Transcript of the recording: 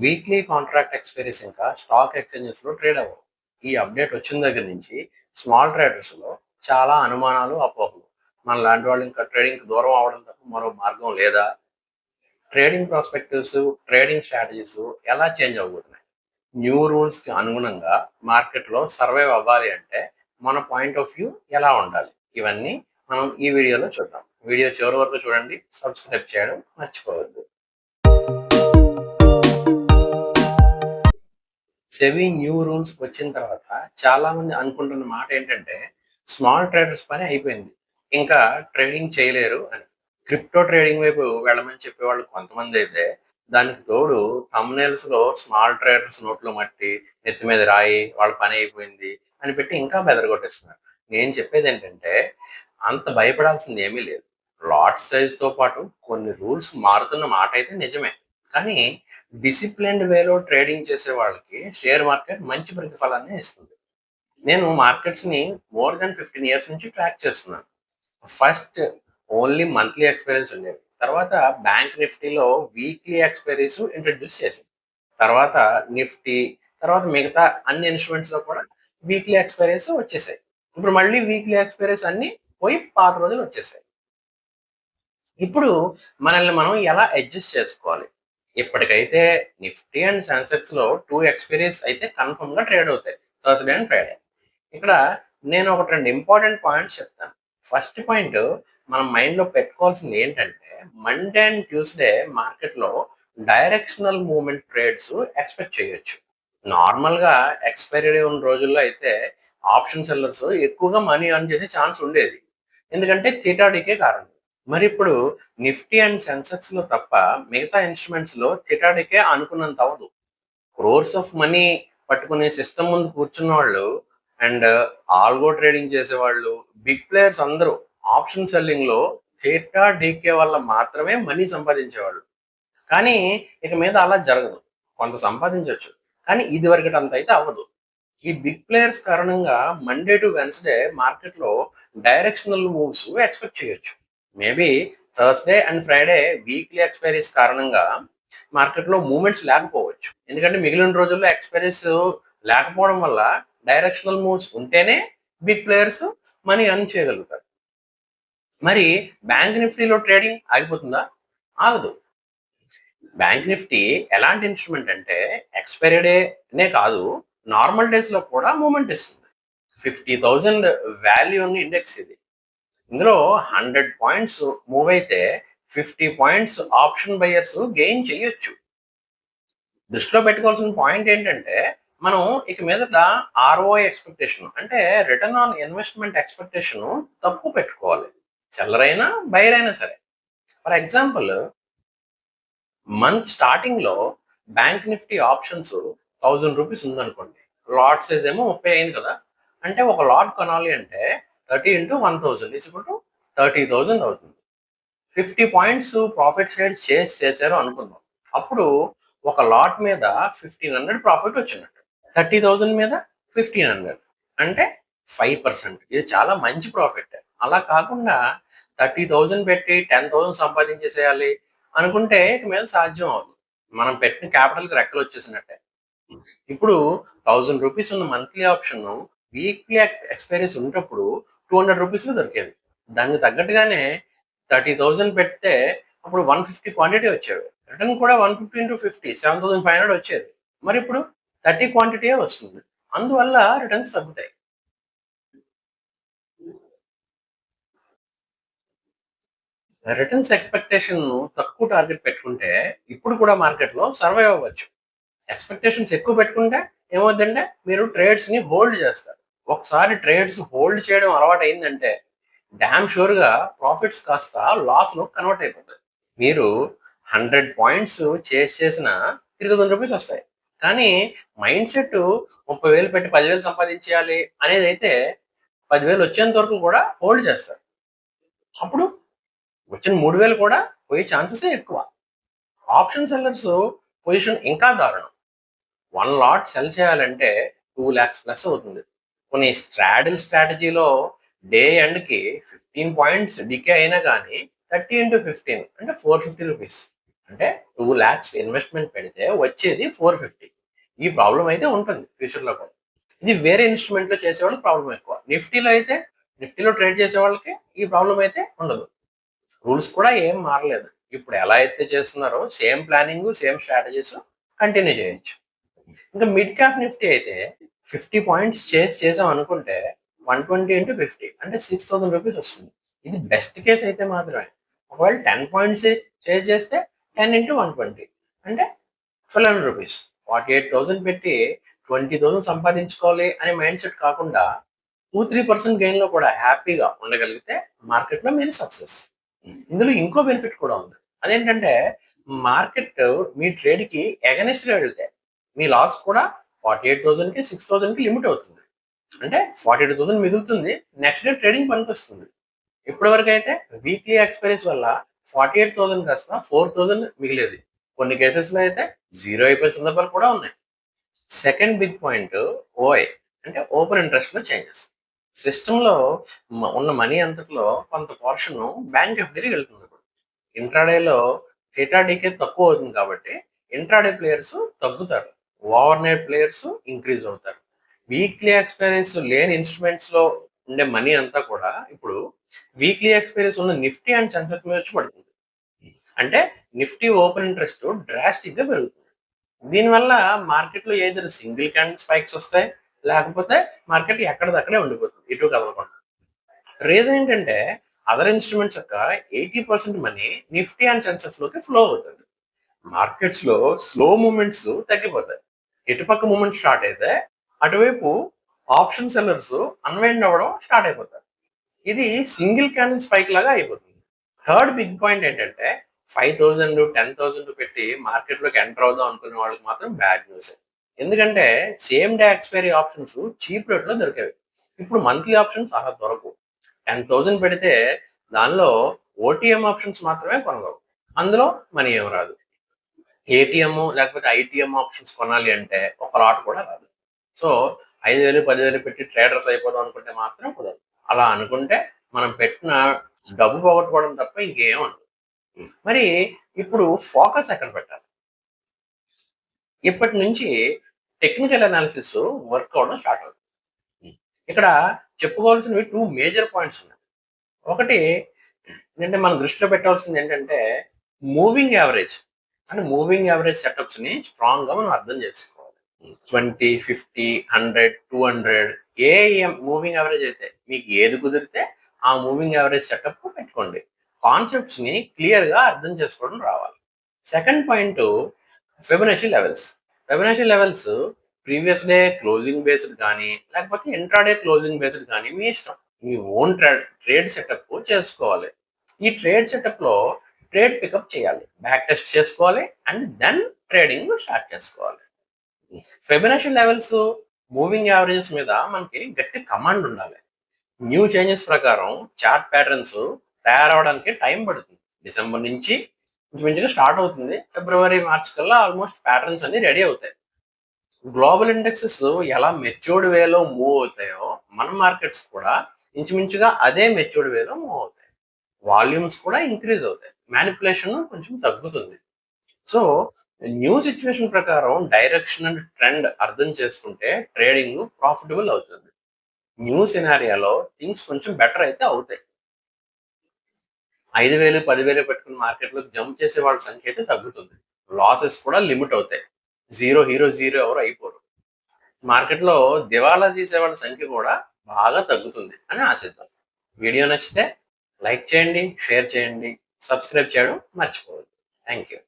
Weekly contract expiries ఇంకా stock exchanges లో trade అవ్వవు. ఈ అప్డేట్ వచ్చిన దగ్గర నుంచి స్మాల్ ట్రేడర్స్ లో చాలా అనుమానాలు, అపోహలు. మన లాంటి వాళ్ళు ఇంకా ట్రేడింగ్ దూరం అవడం తప్ప మరో మార్గం లేదా? ట్రేడింగ్ ప్రాస్పెక్టివ్స్, ట్రేడింగ్ స్ట్రాటజీస్ ఎలా చేంజ్ అవబోతున్నాయి? న్యూ రూల్స్ కి అనుగుణంగా మార్కెట్ లో సర్వైవ్ అవ్వాలి అంటే మన పాయింట్ ఆఫ్ వ్యూ ఎలా ఉండాలి? ఇవన్నీ మనం ఈ వీడియోలో చూద్దాం. వీడియో చివరి వరకు చూడండి. సబ్స్క్రైబ్ చేయడం మర్చిపోవద్దు. సెబీ న్యూ రూల్స్ వచ్చిన తర్వాత చాలా మంది అనుకుంటున్న మాట ఏంటంటే స్మాల్ ట్రేడర్స్ పని అయిపోయింది, ఇంకా ట్రేడింగ్ చేయలేరు అని. క్రిప్టో ట్రేడింగ్ వైపు వెళ్ళమని చెప్పేవాళ్ళు కొంతమంది అయితే, దానికి తోడు థంబ్నెయిల్స్ లో స్మాల్ ట్రేడర్స్ నోట్లో మట్టి, నెత్తి మీద రాయి, వాళ్ళ పని అయిపోయింది అని పెట్టి ఇంకా బెదరగొట్టేస్తున్నారు. నేను చెప్పేది ఏంటంటే అంత భయపడాల్సింది ఏమీ లేదు. లాట్ సైజ్ తో పాటు కొన్ని రూల్స్ మారుతున్న మాట అయితే నిజమే. కానీ డిసిప్లిన్డ్ వేలో ట్రేడింగ్ చేసే వాళ్ళకి షేర్ మార్కెట్ మంచి ప్రతిఫలాన్ని ఇస్తుంది. నేను మార్కెట్స్ ని మోర్ దాన్ 15 ఇయర్స్ నుంచి ట్రాక్ చేస్తున్నాను. ఫస్ట్ ఓన్లీ మంత్లీ ఎక్స్పైరీస్ ఉండేవి. తర్వాత బ్యాంక్ నిఫ్టీలో వీక్లీ ఎక్స్పైరీస్ ఇంట్రడ్యూస్ చేసింది. తర్వాత నిఫ్టీ, తర్వాత మిగతా అన్ని ఇన్స్ట్రుమెంట్స్ లో కూడా వీక్లీ ఎక్స్పైరీస్ వచ్చేసాయి. ఇప్పుడు మళ్ళీ వీక్లీ ఎక్స్పైరీస్ అన్ని పోయి పాత రోజులు వచ్చేసాయి. ఇప్పుడు మనల్ని మనం ఎలా అడ్జస్ట్ చేసుకోవాలి? ఇప్పటికైతే నిఫ్టీ అండ్ సెన్సెక్స్ లో 2 ఎక్స్పైరీస్ అయితే కన్ఫర్మ్ గా ట్రేడ్ అవుతాయి, థర్స్డే అండ్ ఫ్రైడే. ఇక్కడ నేను ఒక 2 ఇంపార్టెంట్ పాయింట్స్ చెప్తాను. ఫస్ట్ పాయింట్, మనం మైండ్ లో పెట్టుకోవాల్సింది ఏంటంటే మండే అండ్ ట్యూస్డే మార్కెట్ లో డైరెక్షనల్ మూవ్మెంట్ ట్రేడ్స్ ఎక్స్పెక్ట్ చేయొచ్చు. నార్మల్ గా ఎక్స్పైరీ డే ఉన్న రోజుల్లో అయితే ఆప్షన్ సెల్లర్స్ ఎక్కువగా మనీ ఎర్న్ చేసే ఛాన్స్ ఉండేది, ఎందుకంటే థీటా డీకే కారణం. మరి ఇప్పుడు నిఫ్టీ అండ్ సెన్సెక్స్ లో తప్ప మిగతా ఇన్స్ట్రుమెంట్స్ లో థీటా డీకే అనుకున్నంత అవ్వదు. క్రోర్స్ ఆఫ్ మనీ పట్టుకునే సిస్టమ్ ముందు కూర్చున్న వాళ్ళు అండ్ ఆల్గో ట్రేడింగ్ చేసేవాళ్ళు, బిగ్ ప్లేయర్స్ అందరూ ఆప్షన్ సెల్లింగ్ లో థీటా డీకే వల్ల మాత్రమే మనీ సంపాదించేవాళ్ళు. కానీ ఇక మీద అలా జరగదు. కొంత సంపాదించవచ్చు, కానీ ఇది వరకటి అంత అయితే అవ్వదు. ఈ బిగ్ ప్లేయర్స్ కారణంగా మండే టు వెన్స్డే మార్కెట్ లో డైరెక్షనల్ మూవ్స్ ఎక్స్పెక్ట్ చేయొచ్చు. Maybe Thursday and Friday weekly expiries కారణంగా మార్కెట్ లో మూవ్మెంట్స్ లేకపోవచ్చు, ఎందుకంటే మిగిలిన రోజుల్లో ఎక్స్పైరీస్ లేకపోవడం వల్ల డైరెక్షనల్ మూవ్స్ ఉంటేనే బిగ్ ప్లేయర్స్ మనీ ఎర్న్ చేయగలుగుతారు. మరి బ్యాంక్ నిఫ్టీలో ట్రేడింగ్ ఆగిపోతుందా? ఆగదు. బ్యాంక్ నిఫ్టీ ఎలాంటి ఇన్స్ట్రుమెంట్ అంటే ఎక్స్పైరీ డేనే కాదు, నార్మల్ డేస్ లో కూడా మూవ్మెంట్ ఇస్తుంది. 50,000 వాల్యూ ఉన్న ఇండెక్స్ ఇది. ఇందులో 100 పాయింట్స్ మూవ్ అయితే 50 పాయింట్స్ ఆప్షన్ బయర్స్ గెయిన్ చేయొచ్చు. దృష్టిలో పెట్టుకోవాల్సిన పాయింట్ ఏంటంటే మనం ఇక మీదట ఆర్ఓఐ ఎక్స్పెక్టేషన్ అంటే రిటర్న్ ఆన్ ఇన్వెస్ట్మెంట్ ఎక్స్పెక్టేషన్ తక్కువ పెట్టుకోవాలి, సెల్లర్ అయినా బయర్ అయినా సరే. ఫర్ ఎగ్జాంపుల్, మంత్ స్టార్టింగ్ లో బ్యాంక్ నిఫ్టీ ఆప్షన్స్ 1000 రూపీస్ ఉందనుకోండి, లాట్ సైజ్ ఏమో 30 అయింది కదా. అంటే ఒక లాట్ కొనాలి అంటే 30 ఇంటూ 1000 30,000 అవుతుంది. 50 పాయింట్స్ ప్రాఫిట్ సైడ్ చేశారు అనుకుందాం. అప్పుడు ఒక లాట్ మీద 1500 ప్రాఫిట్ వచ్చినట్టు. 30,000 మీద 1500 అంటే 5%. ఇది చాలా మంచి ప్రాఫిట్. అలా కాకుండా 30,000 పెట్టి 10,000 సంపాదించేసేయాలి అనుకుంటే ఇక మీద సాధ్యం అవుతుంది. మనం పెట్టిన క్యాపిటల్కి రెక్కలు వచ్చేసినట్టే. ఇప్పుడు 1000 రూపీస్ ఉన్న మంత్లీ ఆప్షన్ వీక్లీ ఎక్స్పైరీస్ ఉన్నప్పుడు 200 రూపీస్ లో దొరికేది. దానికి తగ్గట్టుగానే 30,000 పెడితే అప్పుడు 150 క్వాంటిటీ వచ్చేవి. రిటర్న్ కూడా 150 ఇంటూ 50 7,500 వచ్చేది. మరి ఇప్పుడు 30 క్వాంటిటీ వస్తుంది. అందువల్ల రిటర్న్స్ తగ్గుతాయి. రిటర్న్స్ ఎక్స్పెక్టేషన్ తక్కువ టార్గెట్ పెట్టుకుంటే ఇప్పుడు కూడా మార్కెట్ లో సర్వైవ్ అవ్వచ్చు. ఎక్స్పెక్టేషన్స్ ఎక్కువ పెట్టుకుంటే ఏమవుతుందంటే మీరు ట్రేడ్స్ ని హోల్డ్ చేస్తారు. ఒకసారి ట్రేడ్స్ హోల్డ్ చేయడం అలవాటు అయిందంటే డామ్ షూర్ గా ప్రాఫిట్స్ కాస్త లాస్ లో కన్వర్ట్ అయిపోతాయి. మీరు 100 పాయింట్స్ చేసిన 3,000 రూపీస్ వస్తాయి. కానీ మైండ్ సెట్ 30,000 పెట్టి 10,000 సంపాదించేయాలి అనేది అయితే 10,000 వచ్చేంత వరకు కూడా హోల్డ్ చేస్తారు. అప్పుడు వచ్చిన 3,000 కూడా పోయే ఛాన్సెస్ ఎక్కువ. ఆప్షన్ సెల్లర్స్ పొజిషన్ ఇంకా దారుణం. 1 లాట్ సెల్ చేయాలంటే 2 lakhs ప్లస్ అవుతుంది. కొన్ని స్ట్రాడిల్ స్ట్రాటజీలో డే ఎండ్ కి 15 పాయింట్స్ డికే అయినా కానీ 30 ఇంటూ 15 అంటే 450 రూపీస్. అంటే 2,00,000 ఇన్వెస్ట్మెంట్ పెడితే వచ్చేది 450. ఈ ప్రాబ్లం అయితే ఉంటుంది ఫ్యూచర్లో కూడా. ఇది వేరే ఇన్స్ట్రుమెంట్లో చేసేవాళ్ళకి ప్రాబ్లం ఎక్కువ. నిఫ్టీలో ట్రేడ్ చేసే వాళ్ళకి ఈ ప్రాబ్లం అయితే ఉండదు. రూల్స్ కూడా ఏం మారలేదు. ఇప్పుడు ఎలా అయితే చేస్తున్నారో same planning, same strategies continue చేయొచ్చు. ఇంకా మిడ్ క్యాప్ నిఫ్టీ అయితే 50 పాయింట్స్ చేసాం అనుకుంటే 120 ఇంటూ 50 అంటే 6,000 రూపీస్ వస్తుంది. ఇది బెస్ట్ కేస్ అయితే మాత్రమే. ఒకవేళ 10 పాయింట్స్ చేస్తే 10 ఇంటూ 120 అంటే 1,200 రూపీస్. 48,000 పెట్టి 20,000 సంపాదించుకోవాలి అనే మైండ్ సెట్ కాకుండా 2-3% గెయిన్ లో కూడా హ్యాపీగా ఉండగలిగితే మార్కెట్ లో మీరు సక్సెస్. ఇందులో ఇంకో బెనిఫిట్ కూడా ఉంది. అదేంటంటే మార్కెట్ మీ ట్రేడ్ కి ఎగనెస్ట్ గా వెళ్తే మీ లాస్ కూడా 48,000 కి 6,000 కి లిమిట్ అవుతుంది. అంటే 48,000 మిగులుతుంది. నెక్స్ట్ డే ట్రేడింగ్ పనికొస్తుంది. ఇప్పటి వరకు అయితే వీక్లీ ఎక్స్పైరీస్ వల్ల 48,000 కాస్త 4,000 మిగిలేది. కొన్ని కేసెస్ లో అయితే జీరో అయిపోయిన సందర్భాలు కూడా ఉన్నాయి. సెకండ్ బిగ్ పాయింట్ ఓఐ అంటే ఓపెన్ ఇంట్రెస్ట్ లో చేంజెస్. సిస్టమ్ లో ఉన్న మనీ అంతట్లో కొంత పోర్షన్ బ్యాంక్ ఎఫ్డీకి వెళ్తుంది. ఇప్పుడు ఇంట్రాడేలో థీటా డీకే తక్కువ అవుతుంది కాబట్టి ఇంట్రాడే ప్లేయర్స్ తగ్గుతారు, ఓవర్ నైట్ ప్లేయర్స్ ఇంక్రీజ్ అవుతారు. వీక్లీ ఎక్స్పైరీస్ లేని ఇన్స్ట్రుమెంట్స్ లో ఉండే మనీ అంతా కూడా ఇప్పుడు వీక్లీ ఎక్స్పైరీస్ ఉన్న నిఫ్టీ అండ్ సెన్సెక్స్ మీద వచ్చి పడుతుంది. అంటే నిఫ్టీ ఓపెన్ ఇంట్రెస్ట్ డ్రాస్టిక్ గా పెరుగుతుంది. దీనివల్ల మార్కెట్ లో ఏదైనా సింగిల్ క్యాండిల్ స్పైక్స్ వస్తాయి, లేకపోతే మార్కెట్ ఎక్కడిదక్కడే ఉండిపోతుంది, ఇటు కదలకుండా. రీజన్ ఏంటంటే అదర్ ఇన్స్ట్రుమెంట్స్ యొక్క 80% మనీ నిఫ్టీ అండ్ సెన్సెక్స్ లోకి ఫ్లో అవుతుంది. మార్కెట్స్ లో స్లో మూమెంట్స్ తగ్గిపోతాయి. ఇటుపక్క మూమెంట్ స్టార్ట్ అయితే అటువైపు ఆప్షన్ సెల్లర్స్ అన్వైండ్ అవ్వడం స్టార్ట్ అయిపోతారు. ఇది సింగిల్ క్యాండిల్ స్పైక్ లాగా అయిపోతుంది. థర్డ్ బిగ్ పాయింట్ ఏంటంటే 5,000 10,000 పెట్టి మార్కెట్ లోకి ఎంటర్ అవుదాం అనుకునే వాళ్ళకి మాత్రం బ్యాడ్ న్యూస్. ఎందుకంటే same day expiry options cheap rate లో దొరికేవి. ఇప్పుడు మంత్లీ ఆప్షన్స్ అలా దొరకవు. 10,000 పెడితే దానిలో ఓటీఎం ఆప్షన్స్ మాత్రమే కొనగలవు. అందులో మనీ ఏం రాదు. ఏటీఎం లేకపోతే ఐటీఎం ఆప్షన్స్ కొనాలి అంటే ఒక లాట్ కూడా రాదు. సో 5,000 10,000 పెట్టి ట్రేడర్స్ అయిపోదాం అనుకుంటే మాత్రం కుదరదు. అలా అనుకుంటే మనం పెట్టిన డబ్బు పోగొట్టుకోవడం తప్ప ఇంకేం ఉండదు. మరి ఇప్పుడు ఫోకస్ ఎక్కడ పెట్టాలి? ఇప్పటి నుంచి టెక్నికల్ అనాలిసిస్ వర్క్ అవడం స్టార్ట్ అవుతుంది. ఇక్కడ చెప్పుకోవాల్సినవి 2 మేజర్ పాయింట్స్ ఉన్నాయి. ఒకటి ఏంటంటే మనం దృష్టిలో పెట్టాల్సింది ఏంటంటే మూవింగ్ యావరేజ్. అంటే మూవింగ్ యావరేజ్ సెటప్స్ ని స్ట్రాంగ్ గా మనం అర్థం చేసుకోవాలి. 20, 50, 100, 200 ఏ మూవింగ్ యావరేజ్ అయితే మీకు ఏది కుదిరితే ఆ మూవింగ్ యావరేజ్ సెటప్ పెట్టుకోండి. కాన్సెప్ట్స్ ని క్లియర్ గా అర్థం చేసుకోవడం రావాలి. Second point Fibonacci levels. Fibonacci levels previous day closing based కానీ లేకపోతే ఇంట్రాడే క్లోజింగ్ బేస్డ్ కానీ మీ ఇష్టం. మీ ఓన్ ట్రేడ్ సెటప్ చేసుకోవాలి. ఈ ట్రేడ్ సెటప్ లో ట్రేడ్ పికప్ చేయాలి, బ్యాక్ టెస్ట్ చేసుకోవాలి అండ్ దెన్ ట్రేడింగ్ స్టార్ట్ చేసుకోవాలి. ఫిబొనాచి లెవెల్స్, మూవింగ్ యావరేజెస్ మీద మనకి గట్టి కమాండ్ ఉండాలి. న్యూ చేంజెస్ ప్రకారం చార్ట్ ప్యాటర్న్స్ తయారవడానికి టైం పడుతుంది. డిసెంబర్ నుంచి ఇంచుమించుగా స్టార్ట్ అవుతుంది. ఫిబ్రవరి మార్చ్ కల్లా ఆల్మోస్ట్ ప్యాటర్న్స్ అన్ని రెడీ అవుతాయి. గ్లోబల్ ఇండెక్సెస్ ఎలా మెచ్యూర్డ్ వేలో మూవ్ అవుతాయో మన మార్కెట్స్ కూడా ఇంచుమించుగా అదే మెచ్యూర్డ్ వేలో మూవ్ అవుతాయి. వాల్యూమ్స్ కూడా ఇంక్రీజ్ అవుతాయి, మ్యానిపులేషన్ కొంచెం తగ్గుతుంది. సో న్యూ సిచ్యువేషన్ ప్రకారం డైరెక్షన్ అండ్ ట్రెండ్ అర్థం చేసుకుంటే ట్రేడింగ్ ప్రాఫిటబుల్ అవుతుంది. న్యూ సినారియాలో థింగ్స్ కొంచెం బెటర్ అయితే అవుతాయి. 5,000 10,000 పెట్టుకుని మార్కెట్లో జంప్ చేసే వాళ్ళ సంఖ్య అయితే తగ్గుతుంది. లాసెస్ కూడా లిమిట్ అవుతాయి. జీరో ఎవరు అయిపోరు. మార్కెట్లో దివాలా తీసే వాళ్ళ సంఖ్య కూడా బాగా తగ్గుతుంది అని ఆశిద్దాం. వీడియో నచ్చితే లైక్ చేయండి, షేర్ చేయండి, సబ్స్క్రైబ్ చేయడం మర్చిపోవద్దు. Thank you.